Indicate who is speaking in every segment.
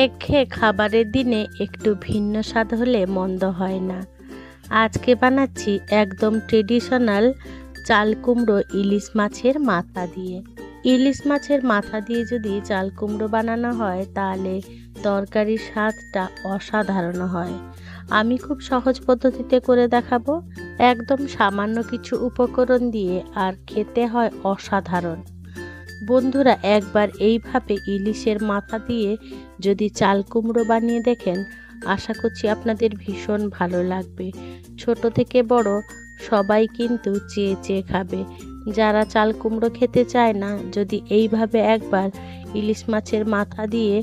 Speaker 1: একঘেয়ে খাবারের দিনে একটু ভিন্ন স্বাদ হলে মন্দ হয় না। আজকে বানাচ্ছি একদম ট্রেডিশনাল চাল কুমড়ো ইলিশ মাছের মাথা দিয়ে। ইলিশ মাছের মাথা দিয়ে যদি চাল কুমড়ো বানানো হয় তাহলে তরকারির স্বাদটা অসাধারণ হয়। আমি খুব সহজ পদ্ধতিতে করে দেখাবো, একদম সামান্য কিছু উপকরণ দিয়ে, আর খেতে হয় অসাধারণ। বন্ধুরা, একবার এইভাবে ইলিশের মাথা দিয়ে যদি চাল কুমড়ো বানিয়ে দেখেন, আশা করছি আপনাদের ভীষণ ভালো লাগবে। ছোট থেকে বড় সবাই কিন্তু চেয়ে চেয়ে খাবে। যারা চাল কুমড়ো খেতে চায় না, যদি এইভাবে একবার ইলিশ মাছের মাথা দিয়ে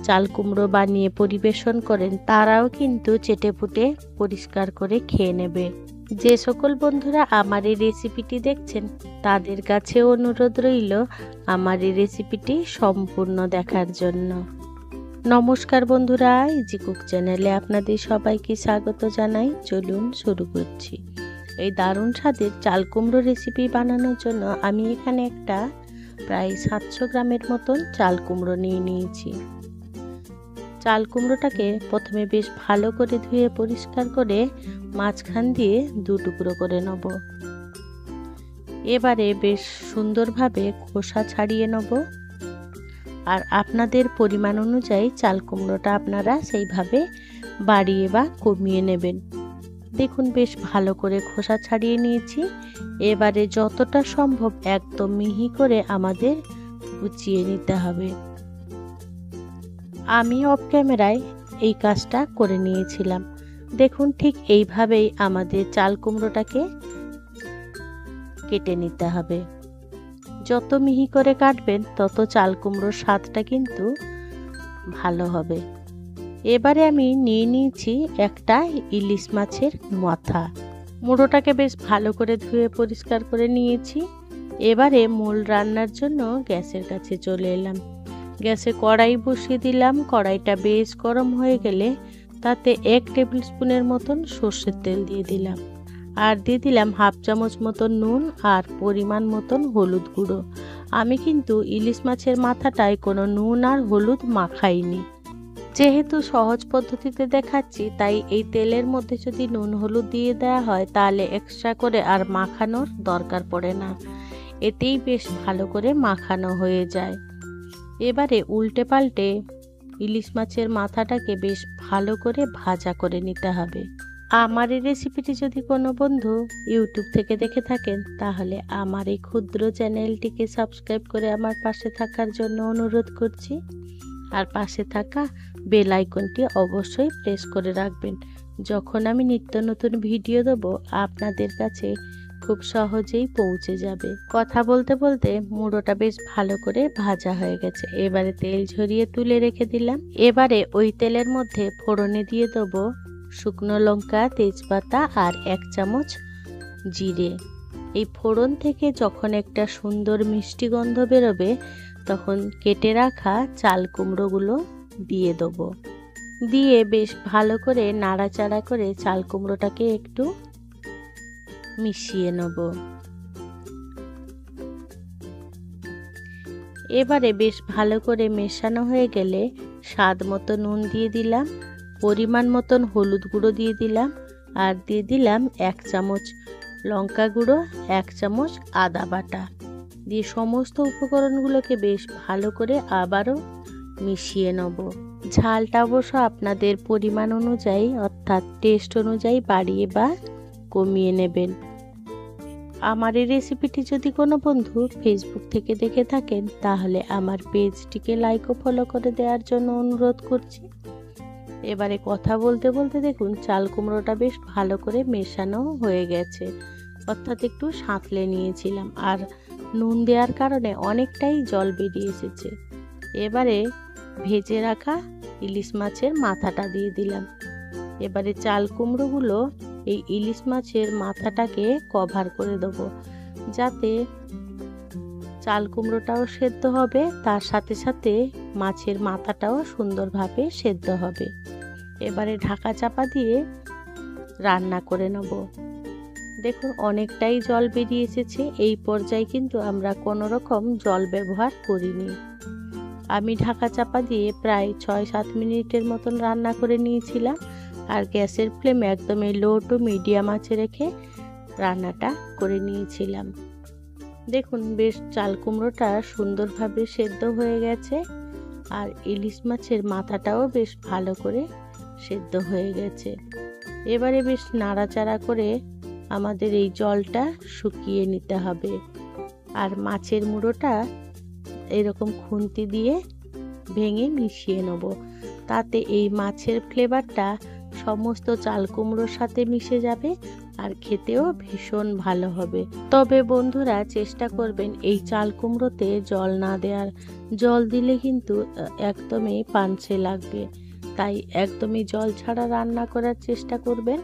Speaker 1: চাল কুমড়ো বানিয়ে পরিবেশন করেন, তারাও কিন্তু চেটেপুটে পরিষ্কার করে খেয়ে নেবে। যে সকল বন্ধুরা আমার এই রেসিপিটি দেখছেন, তাদের কাছে অনুরোধ রইল আমার এই রেসিপিটি সম্পূর্ণ দেখার জন্য। নমস্কার বন্ধুরা, ইজি কুক চ্যানেলে আপনাদের সবাইকে স্বাগত জানাই। চলুন শুরু করছি। এই দারুণ স্বাদের চাল কুমড়ো রেসিপি বানানোর জন্য আমি এখানে একটা প্রায় 700 গ্রামের মতন চাল কুমড়ো নিয়ে নিয়েছি। চাল কুমড়োটাকে প্রথমে বেশ ভালো করে ধুয়ে পরিষ্কার করে মাঝখান দিয়ে 2 টুকরো করে নেব। এবারে বেশ সুন্দরভাবে খোসা ছাড়িয়ে নেব। আর আপনাদের পরিমাণ অনুযায়ী চাল কুমড়োটা আপনারা সেইভাবে বাড়িয়ে বা কমিয়ে নেবেন। দেখুন বেশ ভালো করে খোসা ছাড়িয়ে নিয়েছি। এবারে যতটা সম্ভব একদম মিহি করে আমাদের কুচিয়ে নিতে হবে। আমি অফ ক্যামেরায় এই কাজটা করে নিয়েছিলাম। দেখুন ঠিক এইভাবেই আমাদের চাল কুমড়োটাকে কেটে নিতে হবে। যত মিহি করে কাটবেন তত চাল কুমড়োর স্বাদটা কিন্তু ভালো হবে। এবারে আমি নিয়ে নিয়েছি একটা ইলিশ মাছের মাথা। মুড়োটাকে বেশ ভালো করে ধুয়ে পরিষ্কার করে নিয়েছি। এবারে মূল রান্নার জন্য গ্যাসের কাছে চলে এলাম। গ্যাসে কড়াই বসিয়ে দিলাম। কড়াইটা বেশ গরম হয়ে গেলে তাতে 1 টেবিল স্পুনের মতন সর্ষের তেল দিয়ে দিলাম। আর দিয়ে দিলাম হাফ চামচ মতন নুন আর পরিমাণ মতন হলুদ গুঁড়ো। আমি কিন্তু ইলিশ মাছের মাথাটায় কোনো নুন আর হলুদ মাখাইনি। যেহেতু সহজ পদ্ধতিতে দেখাচ্ছি, তাই এই তেলের মধ্যে যদি নুন হলুদ দিয়ে দেওয়া হয় তাহলে এক্সট্রা করে আর মাখানোর দরকার পড়ে না। এতেই বেশ ভালো করে মাখানো হয়ে যায়। এবারে উল্টে পাল্টে ইলিশ মাছের মাথাটাকে বেশ ভালো করে ভাজা করে নিতে হবে। আমার এই রেসিপিটি যদি কোনো বন্ধু ইউটিউব থেকে দেখে থাকেন, তাহলে আমার এই ক্ষুদ্র চ্যানেলটিকে সাবস্ক্রাইব করে আমার পাশে থাকার জন্য অনুরোধ করছি। আর পাশে থাকা বেল আইকনটি অবশ্যই প্রেস করে রাখবেন। যখন আমি নিত্য নতুন ভিডিও দেব, আপনাদের কাছে খুব সহজেই পৌঁছে যাবে। কথা বলতে বলতে মুড়োটা বেশ ভালো করে ভাজা হয়ে গেছে। এবারে তেল ঝরিয়ে তুলে রেখে দিলাম। এবারে ওই তেলের মধ্যে ফোড়নে দিয়ে দেবো শুকনো লঙ্কা, তেজপাতা আর 1 চামচ জিরে। এই ফোড়ন থেকে যখন একটা সুন্দর মিষ্টি গন্ধ বেরোবে, তখন কেটে রাখা চাল কুমড়োগুলো দিয়ে দেবো। দিয়ে বেশ ভালো করে নাড়াচাড়া করে চাল কুমড়োটাকে একটু মিশিয়ে নেব। এবারে বেশ ভালো করে মেশানো হয়ে গেলে স্বাদ মতো নুন দিয়ে দিলাম, পরিমাণ মতন হলুদ গুঁড়ো দিয়ে দিলাম, আর দিয়ে দিলাম 1 চামচ লঙ্কা গুঁড়ো, 1 চামচ আদা বাটা দিয়ে সমস্ত উপকরণগুলোকে বেশ ভালো করে আবারও মিশিয়ে নেব। ঝালটা অবশ্য আপনাদের পরিমাণ অনুযায়ী অর্থাৎ টেস্ট অনুযায়ী বাড়িয়ে বা কমিয়ে নেবেন। আমার এই রেসিপিটি যদি কোনো বন্ধু ফেসবুক থেকে দেখে থাকেন, তাহলে আমার পেজটিকে লাইক ও ফলো করে দেওয়ার জন্য অনুরোধ করছি। এবারে কথা বলতে বলতে দেখুন চাল কুমড়োটা বেশ ভালো করে মেশানো হয়ে গেছে, অর্থাৎ একটু সাঁতলে নিয়েছিলাম। আর নুন দেওয়ার কারণে অনেকটাই জল বেরিয়ে এসেছে। এবারে ভেজে রাখা ইলিশ মাছের মাথাটা দিয়ে দিলাম। এবারে চাল কুমড়োগুলো এই ইলিশ মাছের মাথাটাকে কভার করে দেবো, যাতে চাল কুমড়োটাও সেদ্ধ হবে, তার সাথে সাথে মাছের মাথাটাও সুন্দরভাবে সেদ্ধ হবে। এবারে ঢাকা চাপা দিয়ে রান্না করে নেব। দেখুন অনেকটাই জল বেরিয়ে এসেছে। এই পর্যায়ে কিন্তু আমরা কোনো রকম জল ব্যবহার করিনি। আমি ঢাকা চাপা দিয়ে প্রায় 6-7 মিনিটের মতন রান্না করে নিয়েছিলাম। আর গ্যাসের ফ্লেম একদমই লো টু মিডিয়াম আঁচে রেখে রান্নাটা করে নিয়েছিলাম। দেখুন বেশ চাল কুমড়োটা সুন্দরভাবে সেদ্ধ হয়ে গেছে, আর ইলিশ মাছের মাথাটাও বেশ ভালো করে সেদ্ধ হয়ে গেছে। এবারে বেশ নাড়াচাড়া করে আমাদের এই জলটা শুকিয়ে নিতে হবে। আর মাছের মুড়োটা এরকম খুন্তি দিয়ে ভেঙে মিশিয়ে নেব, তাতে এই মাছের ফ্লেভারটা সমস্ত চাল কুমড়োর সাথে মিশে যাবে আর খেতেও ভীষণ ভালো হবে। তবে বন্ধুরা চেষ্টা করবেন এই চাল কুমড়োতে জল না দেওয়ার, জল দিলে কিন্তু একদমই পানসে লাগবে, তাই একদমই জল ছাড়া রান্না করার চেষ্টা করবেন।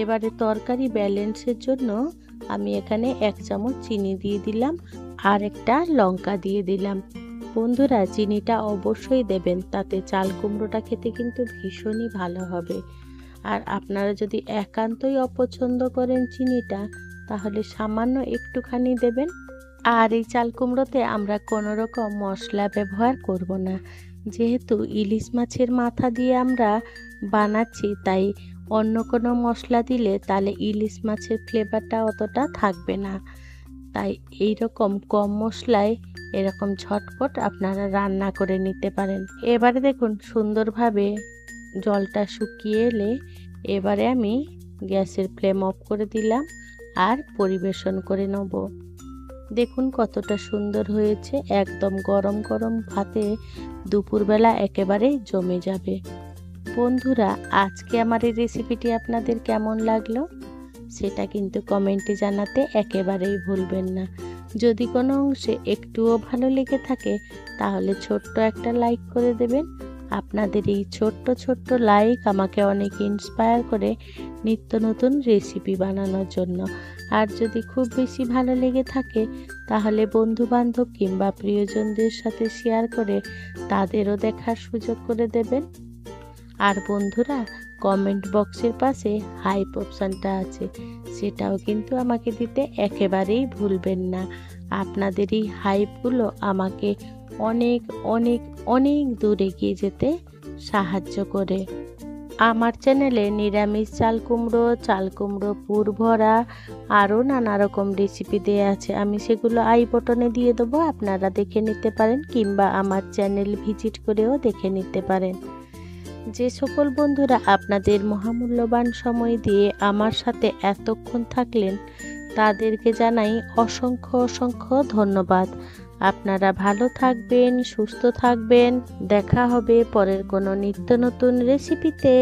Speaker 1: এবারে তরকারি ব্যালেন্সের জন্য আমি এখানে 1 চামচ চিনি দিয়ে দিলাম আর একটা লঙ্কা দিয়ে দিলাম। বন্ধুরা চিনিটা অবশ্যই দেবেন, তাতে চাল কুমড়োটা খেতে কিন্তু ভীষণই ভালো হবে। আর আপনারা যদি একান্তই অপছন্দ করেন চিনিটা, তাহলে সামান্য একটুখানি দেবেন। আর এই চাল কুমড়োতে আমরা কোনো রকম মশলা ব্যবহার করব না, যেহেতু ইলিশ মাছের মাথা দিয়ে আমরা বানাচ্ছি, তাই অন্য কোনো মশলা দিলে তাহলে ইলিশ মাছের ফ্লেভারটা অতটা থাকবে না। তাই এই রকম কম মশলায় এরকম ঝটপট আপনারা রান্না করে নিতে পারেন। এবারে দেখুন সুন্দরভাবে জলটা শুকিয়ে এলে এবারে আমি গ্যাসের ফ্লেম অফ করে দিলাম আর পরিবেশন করে নেব। দেখুন কতটা সুন্দর হয়েছে, একদম গরম গরম ভাতে দুপুরবেলা একেবারে জমে যাবে। বন্ধুরা আজকে আমার এই রেসিপিটি আপনাদের কেমন লাগলো সেটা কিন্তু কমেন্টে জানাতে একেবারেই ভুলবেন না। যদি কোনো অংশে একটুও ভালো লেগে থাকে তাহলে ছোট্ট একটা লাইক করে দেবেন। আপনাদের এই ছোট্ট ছোট্ট লাইক আমাকে অনেক ইন্সপায়ার করে নিত্য নতুন রেসিপি বানানোর জন্য। আর যদি খুব বেশি ভালো লেগে থাকে তাহলে বন্ধু বান্ধব কিংবা প্রিয়জনদের সাথে শেয়ার করে তাদেরও দেখার সুযোগ করে দেবেন। আর বন্ধুরা কমেন্ট বক্সের পাশে হাইপ অপশানটা আছে, সেটাও কিন্তু আমাকে দিতে একেবারেই ভুলবেন না। আপনাদের এই হাইপগুলো আমাকে অনেক অনেক অনেক দূর এগিয়ে যেতে সাহায্য করে। আমার চ্যানেলে নিরামিষ চাল কুমড়ো পুর ভরা আরও নানা রকম রেসিপি দেওয়া আছে, আমি সেগুলো আই বটনে দিয়ে দেবো, আপনারা দেখে নিতে পারেন কিংবা আমার চ্যানেল ভিজিট করেও দেখে নিতে পারেন। যে সকল বন্ধুরা আপনাদের মহামূল্যবান সময় দিয়ে আমার সাথে এতক্ষণ থাকলেন তাদেরকে জানাই অসংখ্য অসংখ্য ধন্যবাদ। আপনারা ভালো থাকবেন, সুস্থ থাকবেন। দেখা হবে পরের কোনো নিত্য নতুন রেসিপিতে।